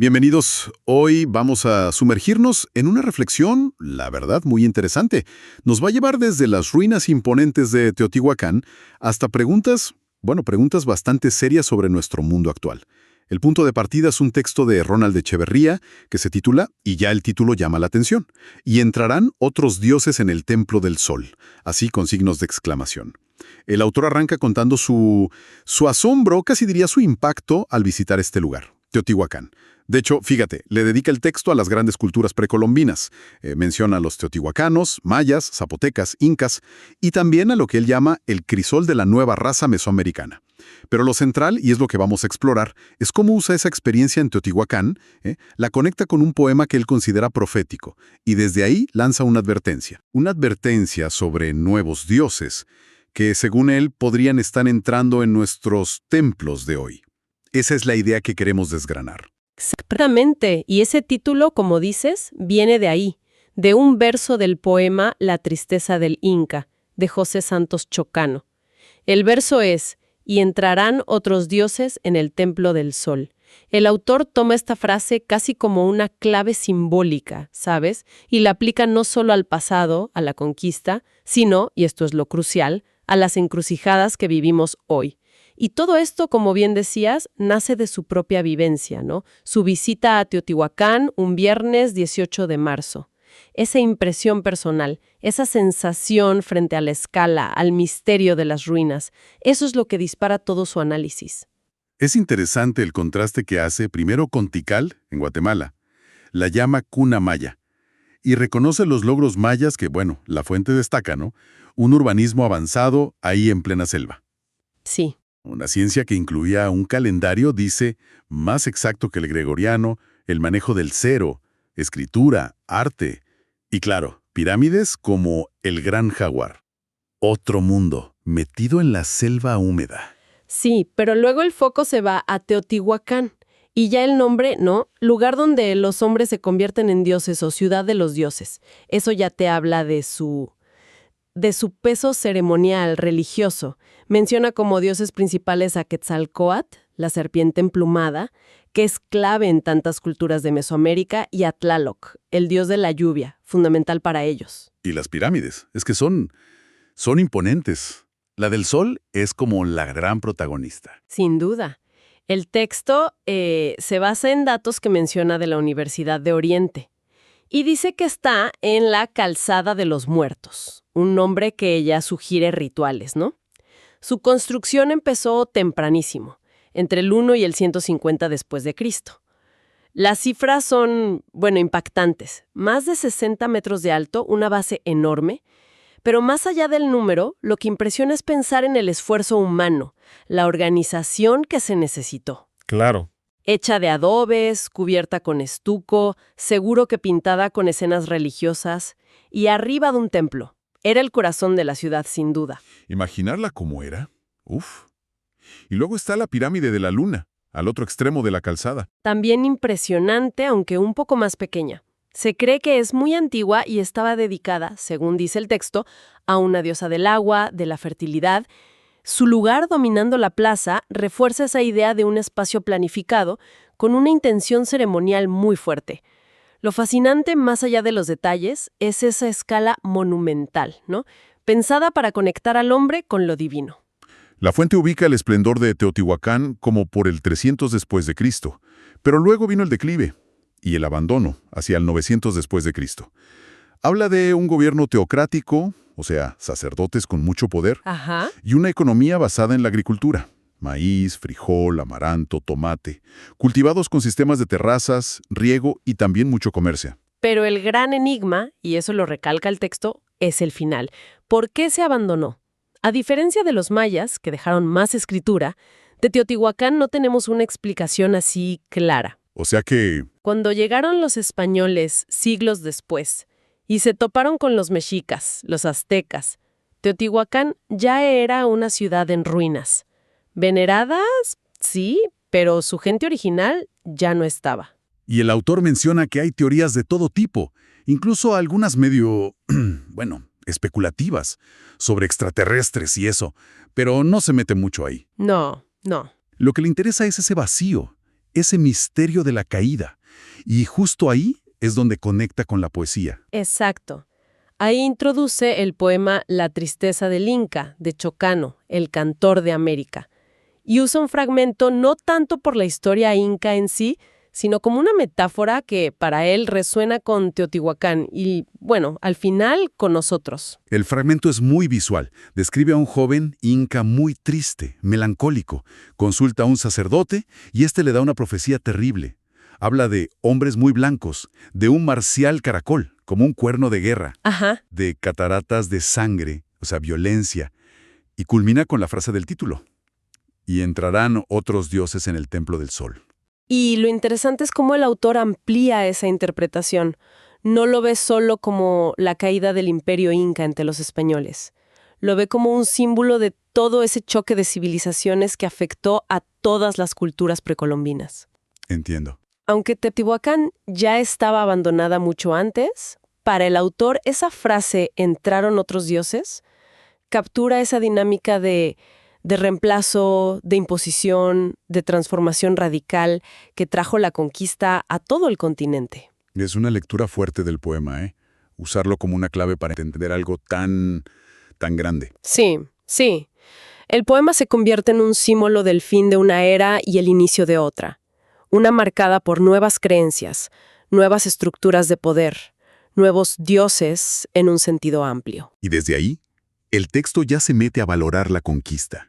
Bienvenidos. Hoy vamos a sumergirnos en una reflexión, la verdad, muy interesante. Nos va a llevar desde las ruinas imponentes de Teotihuacán hasta preguntas bastante serias sobre nuestro mundo actual. El punto de partida es un texto de Ronald Echeverría que se titula, y ya el título llama la atención, y entrarán otros dioses en el templo del sol, así con signos de exclamación. El autor arranca contando su asombro, casi diría su impacto, al visitar este lugar, Teotihuacán. De hecho, fíjate, le dedica el texto a las grandes culturas precolombinas. Menciona a los teotihuacanos, mayas, zapotecas, incas y también a lo que él llama el crisol de la nueva raza mesoamericana. Pero lo central, y es lo que vamos a explorar, es cómo usa esa experiencia en Teotihuacán, la conecta con un poema que él considera profético, y desde ahí lanza una advertencia sobre nuevos dioses, que según él podrían estar entrando en nuestros templos de hoy. Esa es la idea que queremos desgranar. Exactamente, y ese título, como dices, viene de ahí, de un verso del poema La tristeza del Inca, de José Santos Chocano. El verso es, y entrarán otros dioses en el templo del sol. El autor toma esta frase casi como una clave simbólica, ¿sabes? Y la aplica no solo al pasado, a la conquista, sino, y esto es lo crucial, a las encrucijadas que vivimos hoy. Y todo esto, como bien decías, nace de su propia vivencia, ¿no? Su visita a Teotihuacán un viernes 18 de marzo. Esa impresión personal, esa sensación frente a la escala, al misterio de las ruinas, eso es lo que dispara todo su análisis. Es interesante el contraste que hace primero con Tikal, en Guatemala. La llama cuna maya. Y reconoce los logros mayas que, la fuente destaca, ¿no? Un urbanismo avanzado ahí en plena selva. Sí. Una ciencia que incluía un calendario, dice, más exacto que el gregoriano, el manejo del cero, escritura, arte y, claro, pirámides como el Gran Jaguar. Otro mundo, metido en la selva húmeda. Sí, pero luego el foco se va a Teotihuacán. Y ya el nombre, ¿no? Lugar donde los hombres se convierten en dioses o ciudad de los dioses. Eso ya te habla de su peso ceremonial, religioso. Menciona como dioses principales a Quetzalcóatl, la serpiente emplumada, que es clave en tantas culturas de Mesoamérica, y a Tlaloc, el dios de la lluvia, fundamental para ellos. Y las pirámides, es que son imponentes. La del Sol es como la gran protagonista. Sin duda. El texto se basa en datos que menciona de la Universidad de Oriente. Y dice que está en la Calzada de los Muertos, un nombre que ella sugiere rituales, ¿no? Su construcción empezó tempranísimo, entre el 1 y el 150 después de Cristo. Las cifras son, impactantes. Más de 60 metros de alto, una base enorme. Pero más allá del número, lo que impresiona es pensar en el esfuerzo humano, la organización que se necesitó. Claro. Hecha de adobes, cubierta con estuco, seguro que pintada con escenas religiosas, y arriba de un templo. Era el corazón de la ciudad, sin duda. ¿Imaginarla como era? Uf. Y luego está la pirámide de la luna, al otro extremo de la calzada. También impresionante, aunque un poco más pequeña. Se cree que es muy antigua y estaba dedicada, según dice el texto, a una diosa del agua, de la fertilidad. Su lugar dominando la plaza refuerza esa idea de un espacio planificado con una intención ceremonial muy fuerte. Lo fascinante, más allá de los detalles, es esa escala monumental, ¿no? Pensada para conectar al hombre con lo divino. La fuente ubica el esplendor de Teotihuacán como por el 300 después de Cristo, pero luego vino el declive y el abandono hacia el 900 después de Cristo. Habla de un gobierno teocrático, o sea, sacerdotes con mucho poder, y una economía basada en la agricultura. Maíz, frijol, amaranto, tomate, cultivados con sistemas de terrazas, riego y también mucho comercio. Pero el gran enigma, y eso lo recalca el texto, es el final. ¿Por qué se abandonó? A diferencia de los mayas, que dejaron más escritura, de Teotihuacán no tenemos una explicación así clara. O sea que... Cuando llegaron los españoles siglos después y se toparon con los mexicas, los aztecas, Teotihuacán ya era una ciudad en ruinas. Veneradas, sí, pero su gente original ya no estaba. Y el autor menciona que hay teorías de todo tipo, incluso algunas medio, especulativas, sobre extraterrestres y eso, pero no se mete mucho ahí. No. Lo que le interesa es ese vacío, ese misterio de la caída. Y justo ahí es donde conecta con la poesía. Exacto. Ahí introduce el poema La tristeza del Inca, de Chocano, el cantor de América. Y usa un fragmento no tanto por la historia inca en sí, sino como una metáfora que para él resuena con Teotihuacán y, bueno, al final con nosotros. El fragmento es muy visual. Describe a un joven inca muy triste, melancólico. Consulta a un sacerdote y este le da una profecía terrible. Habla de hombres muy blancos, de un marcial caracol, como un cuerno de guerra, Ajá. de cataratas de sangre, o sea, violencia, y culmina con la frase del título. Y entrarán otros dioses en el templo del sol. Y lo interesante es cómo el autor amplía esa interpretación. No lo ve solo como la caída del imperio inca entre los españoles. Lo ve como un símbolo de todo ese choque de civilizaciones que afectó a todas las culturas precolombinas. Entiendo. Aunque Teotihuacán ya estaba abandonada mucho antes, para el autor esa frase «entraron otros dioses» captura esa dinámica de reemplazo, de imposición, de transformación radical que trajo la conquista a todo el continente. Es una lectura fuerte del poema, ¿eh? Usarlo como una clave para entender algo tan grande. Sí, sí. El poema se convierte en un símbolo del fin de una era y el inicio de otra. Una marcada por nuevas creencias, nuevas estructuras de poder, nuevos dioses en un sentido amplio. Y desde ahí, el texto ya se mete a valorar la conquista.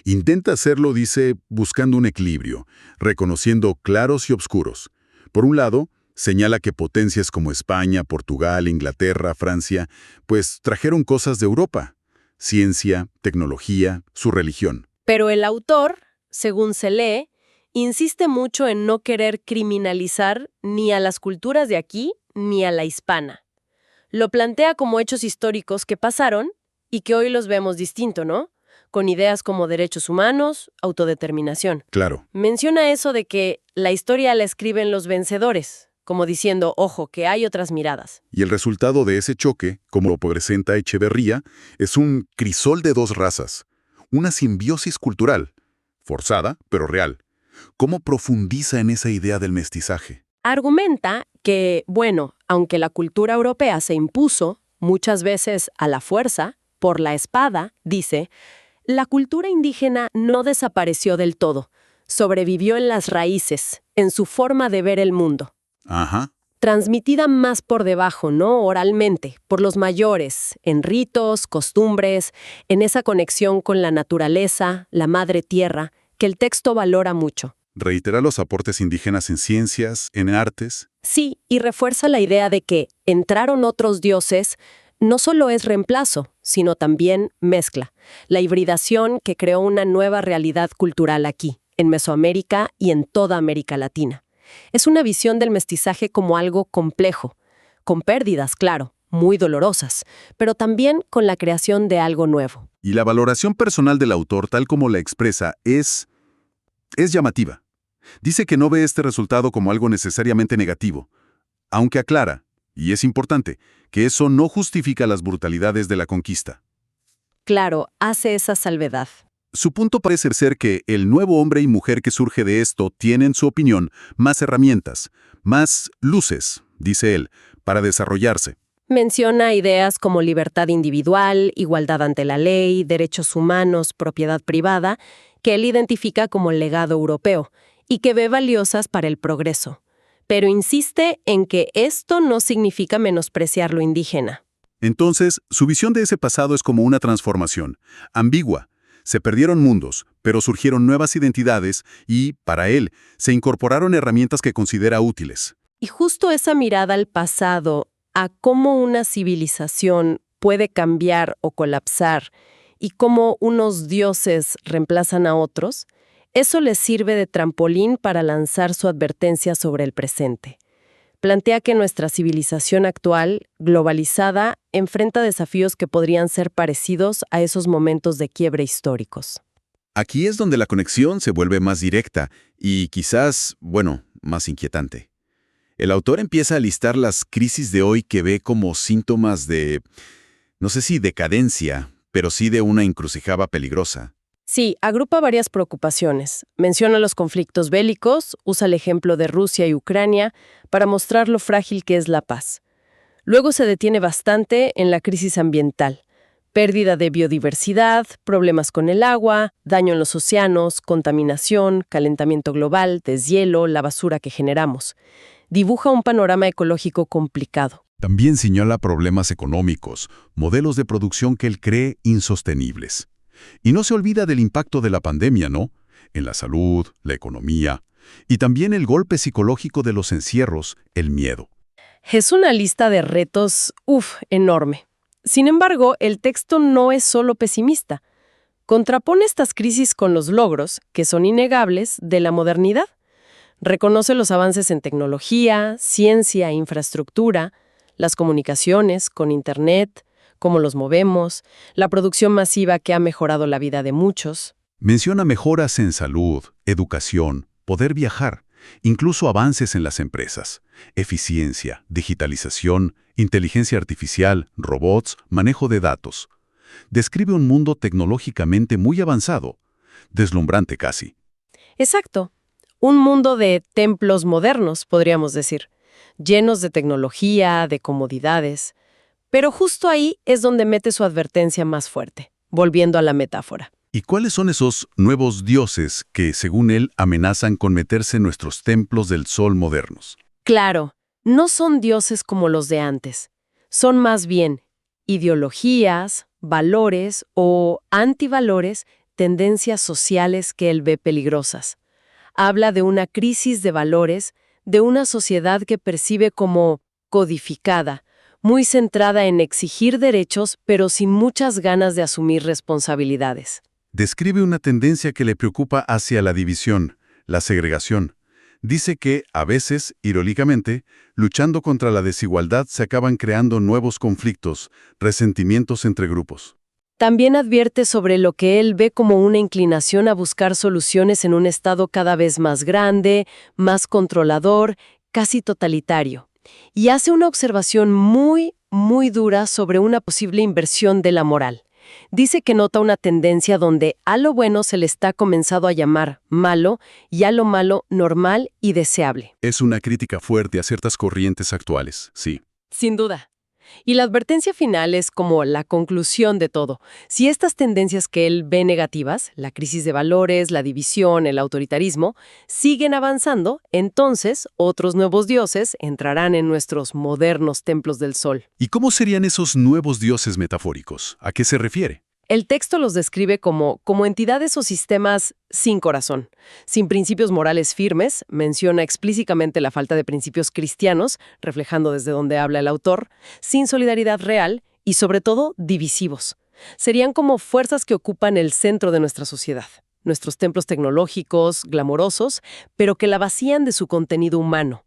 Intenta hacerlo, dice, buscando un equilibrio, reconociendo claros y oscuros. Por un lado, señala que potencias como España, Portugal, Inglaterra, Francia, pues trajeron cosas de Europa: ciencia, tecnología, su religión. Pero el autor, según se lee, insiste mucho en no querer criminalizar ni a las culturas de aquí ni a la hispana. Lo plantea como hechos históricos que pasaron y que hoy los vemos distinto, ¿no? Con ideas como derechos humanos, autodeterminación. Claro. Menciona eso de que la historia la escriben los vencedores, como diciendo, ojo, que hay otras miradas. Y el resultado de ese choque, como lo presenta Echeverría, es un crisol de dos razas, una simbiosis cultural, forzada, pero real. ¿Cómo profundiza en esa idea del mestizaje? Argumenta que, bueno, aunque la cultura europea se impuso, muchas veces a la fuerza, por la espada, dice, la cultura indígena no desapareció del todo, sobrevivió en las raíces, en su forma de ver el mundo. Ajá. Transmitida más por debajo, ¿no? Oralmente, por los mayores, en ritos, costumbres, en esa conexión con la naturaleza, la madre tierra, que el texto valora mucho. Reitera los aportes indígenas en ciencias, en artes. Sí, y refuerza la idea de que entraron otros dioses no solo es reemplazo, sino también mezcla. La hibridación que creó una nueva realidad cultural aquí, en Mesoamérica y en toda América Latina. Es una visión del mestizaje como algo complejo, con pérdidas, claro, muy dolorosas, pero también con la creación de algo nuevo. Y la valoración personal del autor, tal como la expresa, es llamativa. Dice que no ve este resultado como algo necesariamente negativo, aunque aclara, y es importante, que eso no justifica las brutalidades de la conquista. Claro, hace esa salvedad. Su punto parece ser que el nuevo hombre y mujer que surge de esto tiene, en su opinión, más herramientas, más luces, dice él, para desarrollarse. Menciona ideas como libertad individual, igualdad ante la ley, derechos humanos, propiedad privada, que él identifica como legado europeo y que ve valiosas para el progreso. Pero insiste en que esto no significa menospreciar lo indígena. Entonces, su visión de ese pasado es como una transformación, ambigua. Se perdieron mundos, pero surgieron nuevas identidades y, para él, se incorporaron herramientas que considera útiles. Y justo esa mirada al pasado, a cómo una civilización puede cambiar o colapsar y cómo unos dioses reemplazan a otros, eso les sirve de trampolín para lanzar su advertencia sobre el presente. Plantea que nuestra civilización actual, globalizada, enfrenta desafíos que podrían ser parecidos a esos momentos de quiebre históricos. Aquí es donde la conexión se vuelve más directa y quizás, más inquietante. El autor empieza a listar las crisis de hoy que ve como síntomas de, no sé si decadencia, pero sí de una encrucijada peligrosa. Sí, agrupa varias preocupaciones. Menciona los conflictos bélicos, usa el ejemplo de Rusia y Ucrania para mostrar lo frágil que es la paz. Luego se detiene bastante en la crisis ambiental. Pérdida de biodiversidad, problemas con el agua, daño en los océanos, contaminación, calentamiento global, deshielo, la basura que generamos. Dibuja un panorama ecológico complicado. También señala problemas económicos, modelos de producción que él cree insostenibles. Y no se olvida del impacto de la pandemia, ¿no? En la salud, la economía, y también el golpe psicológico de los encierros, el miedo. Es una lista de retos, enorme. Sin embargo, el texto no es solo pesimista. Contrapone estas crisis con los logros, que son innegables, de la modernidad. Reconoce los avances en tecnología, ciencia, infraestructura, las comunicaciones con Internet, cómo los movemos, la producción masiva que ha mejorado la vida de muchos. Menciona mejoras en salud, educación, poder viajar, incluso avances en las empresas, eficiencia, digitalización, inteligencia artificial, robots, manejo de datos. Describe un mundo tecnológicamente muy avanzado, deslumbrante casi. Exacto. Un mundo de templos modernos, podríamos decir, llenos de tecnología, de comodidades. Pero justo ahí es donde mete su advertencia más fuerte, volviendo a la metáfora. ¿Y cuáles son esos nuevos dioses que, según él, amenazan con meterse en nuestros templos del sol modernos? Claro, no son dioses como los de antes. Son más bien ideologías, valores o antivalores, tendencias sociales que él ve peligrosas. Habla de una crisis de valores, de una sociedad que percibe como codificada, muy centrada en exigir derechos, pero sin muchas ganas de asumir responsabilidades. Describe una tendencia que le preocupa hacia la división, la segregación. Dice que, a veces, irónicamente, luchando contra la desigualdad se acaban creando nuevos conflictos, resentimientos entre grupos. También advierte sobre lo que él ve como una inclinación a buscar soluciones en un estado cada vez más grande, más controlador, casi totalitario. Y hace una observación muy, muy dura sobre una posible inversión de la moral. Dice que nota una tendencia donde a lo bueno se le está comenzando a llamar malo y a lo malo normal y deseable. Es una crítica fuerte a ciertas corrientes actuales, sí. Sin duda. Y la advertencia final es como la conclusión de todo. Si estas tendencias que él ve negativas, la crisis de valores, la división, el autoritarismo, siguen avanzando, entonces otros nuevos dioses entrarán en nuestros modernos templos del sol. ¿Y cómo serían esos nuevos dioses metafóricos? ¿A qué se refiere? El texto los describe como entidades o sistemas sin corazón, sin principios morales firmes, menciona explícitamente la falta de principios cristianos, reflejando desde donde habla el autor, sin solidaridad real y, sobre todo, divisivos. Serían como fuerzas que ocupan el centro de nuestra sociedad, nuestros templos tecnológicos, glamorosos, pero que la vacían de su contenido humano.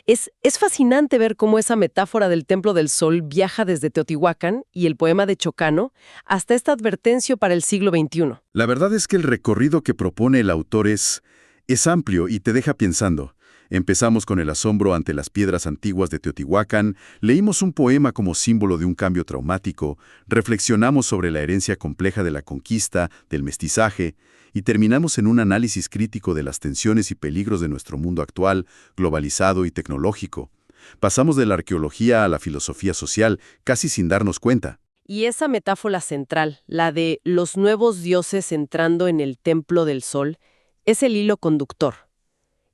Es fascinante ver cómo esa metáfora del Templo del Sol viaja desde Teotihuacán y el poema de Chocano hasta esta advertencia para el siglo XXI. La verdad es que el recorrido que propone el autor es amplio y te deja pensando. Empezamos con el asombro ante las piedras antiguas de Teotihuacán, leímos un poema como símbolo de un cambio traumático, reflexionamos sobre la herencia compleja de la conquista, del mestizaje, y terminamos en un análisis crítico de las tensiones y peligros de nuestro mundo actual, globalizado y tecnológico. Pasamos de la arqueología a la filosofía social, casi sin darnos cuenta. Y esa metáfora central, la de los nuevos dioses entrando en el Templo del Sol, es el hilo conductor.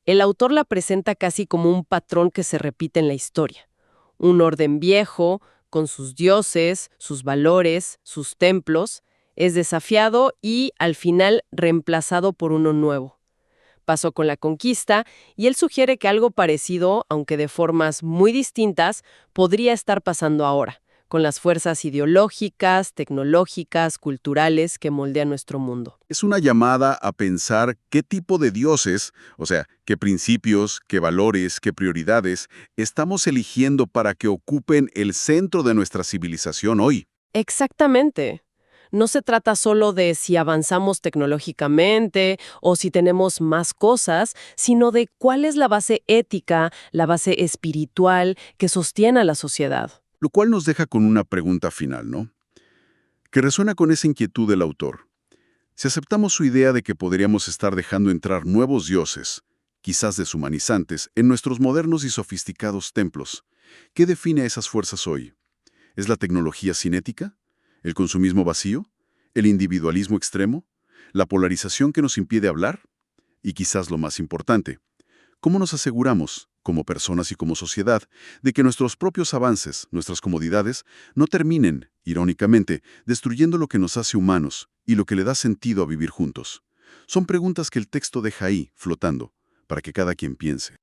El autor la presenta casi como un patrón que se repite en la historia. Un orden viejo, con sus dioses, sus valores, sus templos, es desafiado y, al final, reemplazado por uno nuevo. Pasó con la conquista y él sugiere que algo parecido, aunque de formas muy distintas, podría estar pasando ahora, con las fuerzas ideológicas, tecnológicas, culturales que moldean nuestro mundo. Es una llamada a pensar qué tipo de dioses, o sea, qué principios, qué valores, qué prioridades estamos eligiendo para que ocupen el centro de nuestra civilización hoy. Exactamente. No se trata solo de si avanzamos tecnológicamente o si tenemos más cosas, sino de cuál es la base ética, la base espiritual que sostiene a la sociedad. Lo cual nos deja con una pregunta final, ¿no? Que resuena con esa inquietud del autor. Si aceptamos su idea de que podríamos estar dejando entrar nuevos dioses, quizás deshumanizantes, en nuestros modernos y sofisticados templos, ¿qué define a esas fuerzas hoy? ¿Es la tecnología cinética? ¿El consumismo vacío? ¿El individualismo extremo? ¿La polarización que nos impide hablar? Y quizás lo más importante, ¿cómo nos aseguramos, como personas y como sociedad, de que nuestros propios avances, nuestras comodidades, no terminen, irónicamente, destruyendo lo que nos hace humanos y lo que le da sentido a vivir juntos? Son preguntas que el texto deja ahí, flotando, para que cada quien piense.